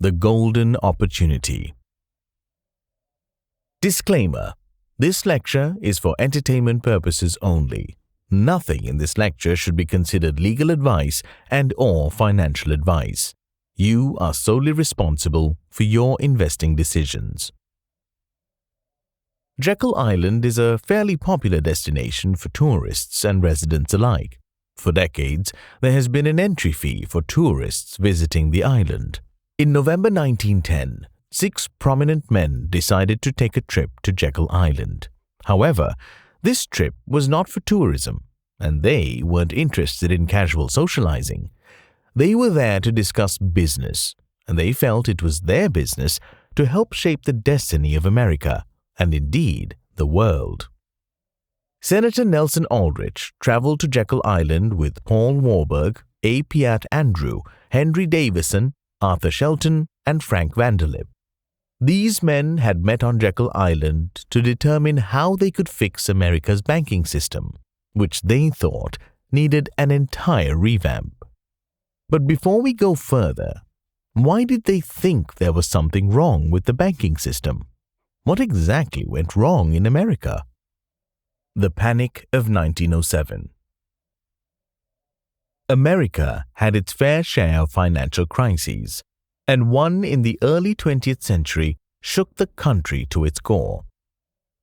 The Golden Opportunity. Disclaimer: this lecture is for entertainment purposes only. Nothing in this lecture should be considered legal advice and/or financial advice. You are solely responsible for your investing decisions. Jekyll Island is a fairly popular destination for tourists and residents alike. For decades, there has been an entry fee for tourists visiting the island. In November 1910, 6 prominent men decided to take a trip to Jekyll Island. However, this trip was not for tourism, and they weren't interested in casual socializing. They were there to discuss business, and they felt it was their business to help shape the destiny of America, and indeed the world. Senator Nelson Aldrich traveled to Jekyll Island with Paul Warburg, A. Piatt Andrew, Henry Davison, Arthur Shelton, and Frank Vanderlip. These men had met on Jekyll Island to determine how they could fix America's banking system, which they thought needed an entire revamp. But before we go further, why did they think there was something wrong with the banking system? What exactly went wrong in America? The Panic of 1907. America had its fair share of financial crises, and one in the early 20th century shook the country to its core.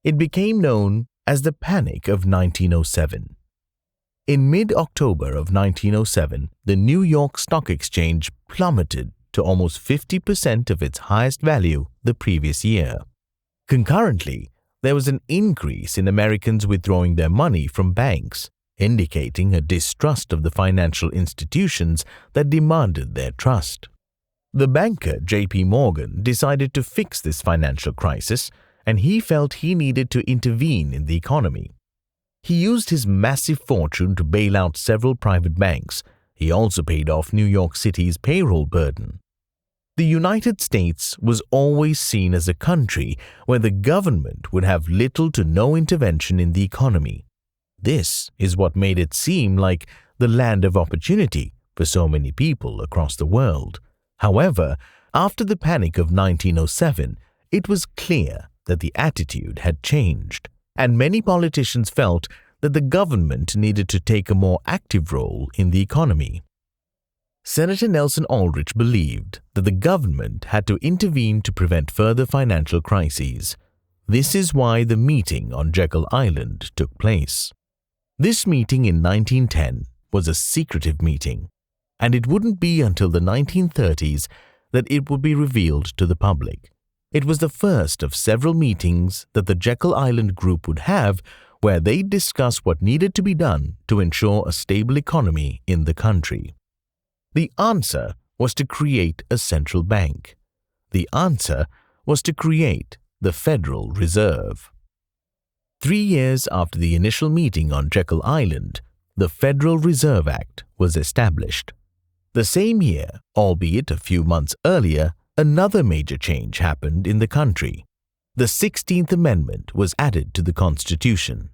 It became known as the Panic of 1907. In mid-October of 1907, the New York Stock Exchange plummeted to almost 50% of its highest value the previous year. Concurrently, there was an increase in Americans withdrawing their money from banks, indicating a distrust of the financial institutions that demanded their trust. The banker J.P. Morgan decided to fix this financial crisis, and he felt he needed to intervene in the economy. He used his massive fortune to bail out several private banks. He also paid off New York City's payroll burden. The United States was always seen as a country where the government would have little to no intervention in the economy. This is what made it seem like the land of opportunity for so many people across the world. However, after the Panic of 1907, it was clear that the attitude had changed, and many politicians felt that the government needed to take a more active role in the economy. Senator Nelson Aldrich believed that the government had to intervene to prevent further financial crises. This is why the meeting on Jekyll Island took place. This meeting in 1910 was a secretive meeting, and it wouldn't be until the 1930s that it would be revealed to the public. It was the first of several meetings that the Jekyll Island group would have where they'd discuss what needed to be done to ensure a stable economy in the country. The answer was to create a central bank. The answer was to create the Federal Reserve. 3 years after the initial meeting on Jekyll Island, the Federal Reserve Act was established. The same year, albeit a few months earlier, another major change happened in the country. The 16th Amendment was added to the Constitution.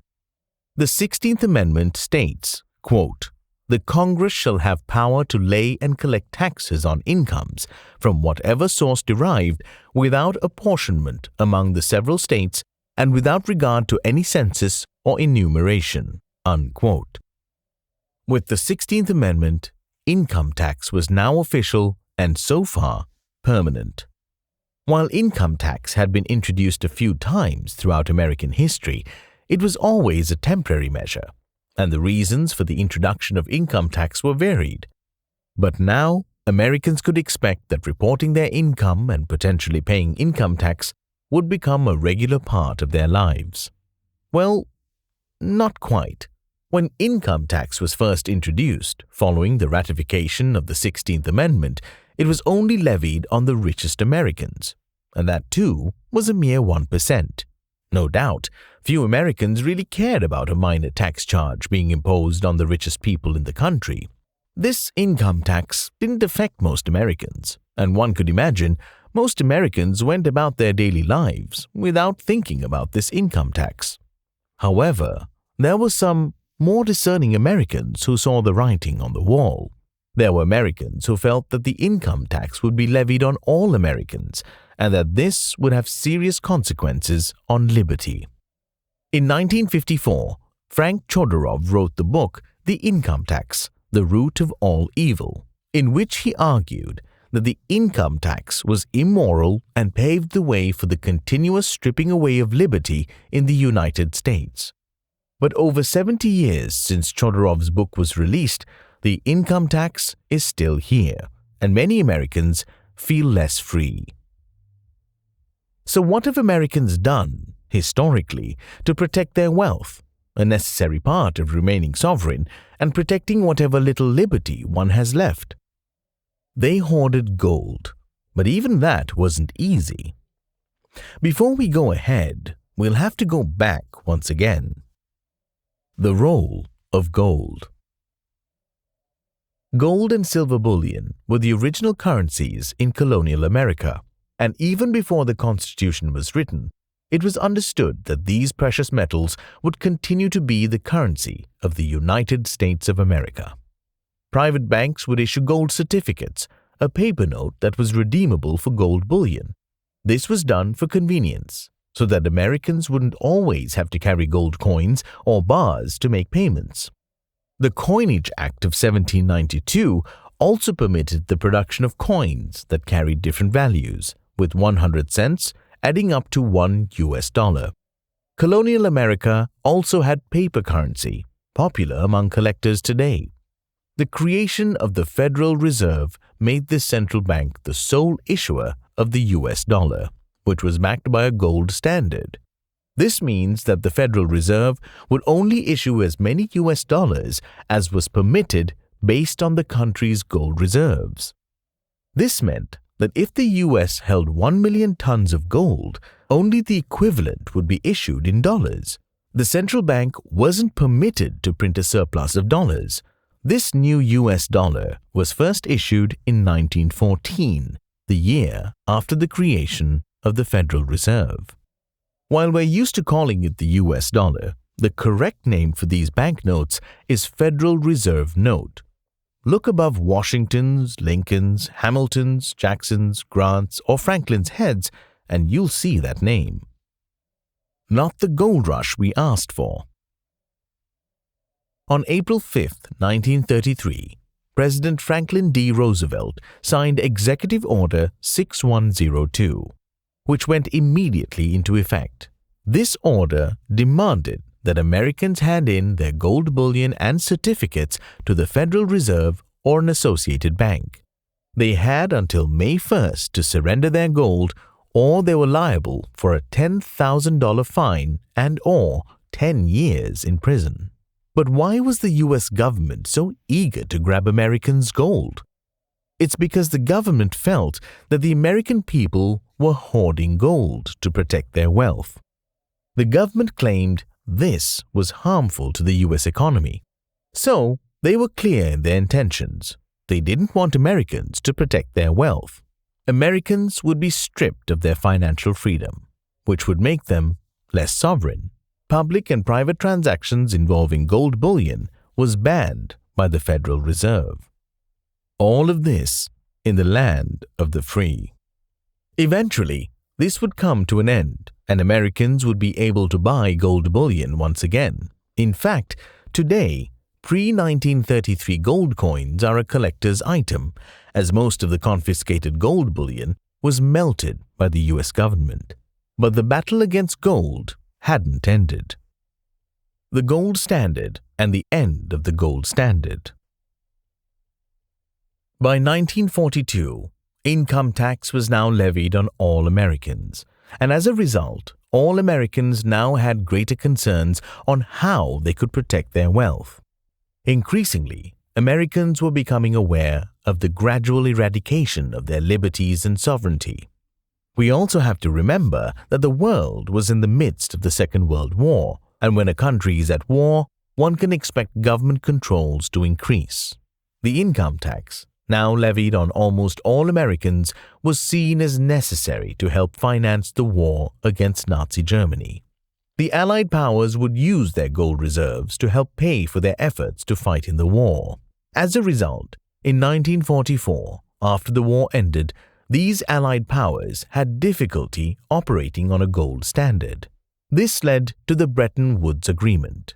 The 16th Amendment states, quote, "The Congress shall have power to lay and collect taxes on incomes from whatever source derived without apportionment among the several states and without regard to any census or enumeration." Unquote. With the 16th Amendment, income tax was now official and so far permanent. While income tax had been introduced a few times throughout American history, it was always a temporary measure, and the reasons for the introduction of income tax were varied. But now, Americans could expect that reporting their income and potentially paying income tax would become a regular part of their lives. Well, not quite. When income tax was first introduced, following the ratification of the 16th Amendment, it was only levied on the richest Americans, and that too was a mere 1%. No doubt, few Americans really cared about a minor tax charge being imposed on the richest people in the country. This income tax didn't affect most Americans, and one could imagine most Americans went about their daily lives without thinking about this income tax. However, there were some more discerning Americans who saw the writing on the wall. There were Americans who felt that the income tax would be levied on all Americans and that this would have serious consequences on liberty. In 1954, Frank Chodorov wrote the book The Income Tax, The Root of All Evil, in which he argued that the income tax was immoral and paved the way for the continuous stripping away of liberty in the United States. But over 70 years since Chodorov's book was released, the income tax is still here, and many Americans feel less free. So what have Americans done, historically, to protect their wealth, a necessary part of remaining sovereign and protecting whatever little liberty one has left? They hoarded gold, but even that wasn't easy. Before we go ahead, we'll have to go back once again. The role of gold. Gold and silver bullion were the original currencies in colonial America, and even before the Constitution was written, it was understood that these precious metals would continue to be the currency of the United States of America. Private banks would issue gold certificates, a paper note that was redeemable for gold bullion. This was done for convenience, so that Americans wouldn't always have to carry gold coins or bars to make payments. The Coinage Act of 1792 also permitted the production of coins that carried different values, with 100 cents adding up to $1. Colonial America also had paper currency, popular among collectors today. The creation of the Federal Reserve made this central bank the sole issuer of the US dollar, which was backed by a gold standard. This means that the Federal Reserve would only issue as many US dollars as was permitted based on the country's gold reserves. This meant that if the US held 1 million tons of gold, only the equivalent would be issued in dollars. The central bank wasn't permitted to print a surplus of dollars. This new US dollar was first issued in 1914, the year after the creation of the Federal Reserve. While we're used to calling it the US dollar, the correct name for these banknotes is Federal Reserve Note. Look above Washington's, Lincoln's, Hamilton's, Jackson's, Grant's, or Franklin's heads, and you'll see that name. Not the gold rush we asked for. On April 5, 1933, President Franklin D. Roosevelt signed Executive Order 6102, which went immediately into effect. This order demanded that Americans hand in their gold bullion and certificates to the Federal Reserve or an associated bank. They had until May 1st to surrender their gold, or they were liable for a $10,000 fine and/or 10 years in prison. But why was the US government so eager to grab Americans' gold? It's because the government felt that the American people were hoarding gold to protect their wealth. The government claimed this was harmful to the US economy. So they were clear in their intentions. They didn't want Americans to protect their wealth. Americans would be stripped of their financial freedom, which would make them less sovereign. Public and private transactions involving gold bullion was banned by the Federal Reserve. All of this in the land of the free. Eventually, this would come to an end, and Americans would be able to buy gold bullion once again. In fact, today, pre-1933 gold coins are a collector's item, as most of the confiscated gold bullion was melted by the US government. But the battle against gold hadn't ended. The gold standard and the end of the gold standard. By 1942, income tax was now levied on all Americans, and as a result, all Americans now had greater concerns on how they could protect their wealth. Increasingly, Americans were becoming aware of the gradual eradication of their liberties and sovereignty. We also have to remember that the world was in the midst of the Second World War, and when a country is at war, one can expect government controls to increase. The income tax, now levied on almost all Americans, was seen as necessary to help finance the war against Nazi Germany. The Allied powers would use their gold reserves to help pay for their efforts to fight in the war. As a result, In 1944, after the war ended, these Allied powers had difficulty operating on a gold standard. This led to the Bretton Woods Agreement.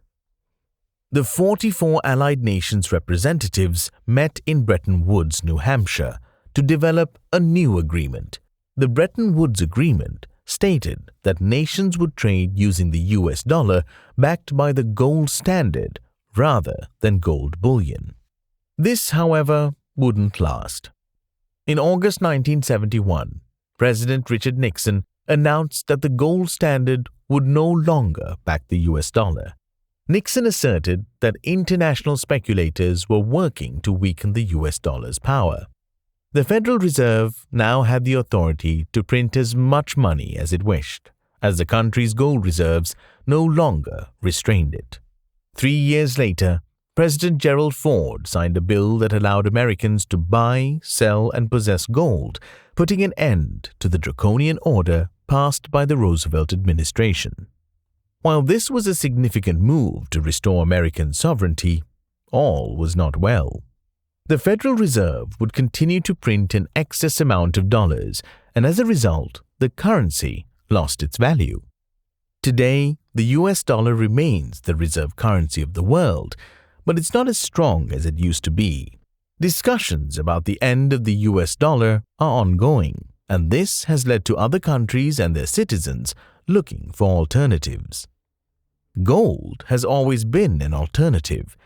The 44 Allied nations' representatives met in Bretton Woods, New Hampshire, to develop a new agreement. The Bretton Woods Agreement stated that nations would trade using the US dollar backed by the gold standard rather than gold bullion. This, however, wouldn't last. In August 1971, President Richard Nixon announced that the gold standard would no longer back the US dollar. Nixon asserted that international speculators were working to weaken the US dollar's power. The Federal Reserve now had the authority to print as much money as it wished, as the country's gold reserves no longer restrained it. 3 years later, President Gerald Ford signed a bill that allowed Americans to buy, sell, and possess gold, putting an end to the draconian order passed by the Roosevelt administration. While this was a significant move to restore American sovereignty, all was not well. The Federal Reserve would continue to print an excess amount of dollars, and as a result, the currency lost its value. Today, the US dollar remains the reserve currency of the world, but it's not as strong as it used to be. Discussions about the end of the US dollar are ongoing, and this has led to other countries and their citizens looking for alternatives. Gold has always been an alternative,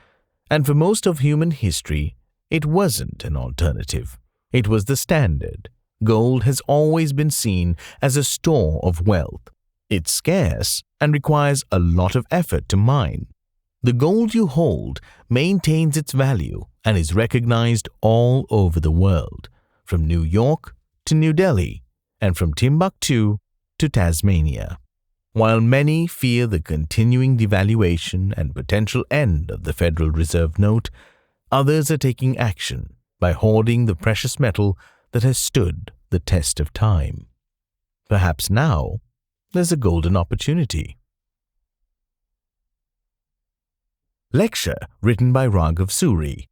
and for most of human history, it wasn't an alternative. It was the standard. Gold has always been seen as a store of wealth. It's scarce and requires a lot of effort to mine. The gold you hold maintains its value and is recognized all over the world, from New York to New Delhi and from Timbuktu to Tasmania. While many fear the continuing devaluation and potential end of the Federal Reserve note, others are taking action by hoarding the precious metal that has stood the test of time. Perhaps now there's a golden opportunity. Lecture written by Raghav Suri.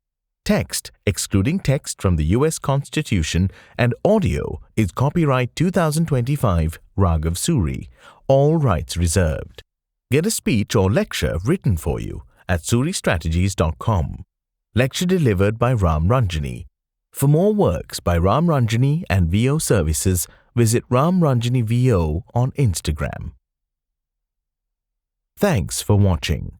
Text, excluding text from the US Constitution, and audio is copyright 2025 Raghav Suri. All rights reserved. Get a speech or lecture written for you at suristrategies.com. Lecture delivered by Ram Ranjini. For more works by Ram Ranjini and VO services, visit Ram Ranjini VO on Instagram. Thanks for watching.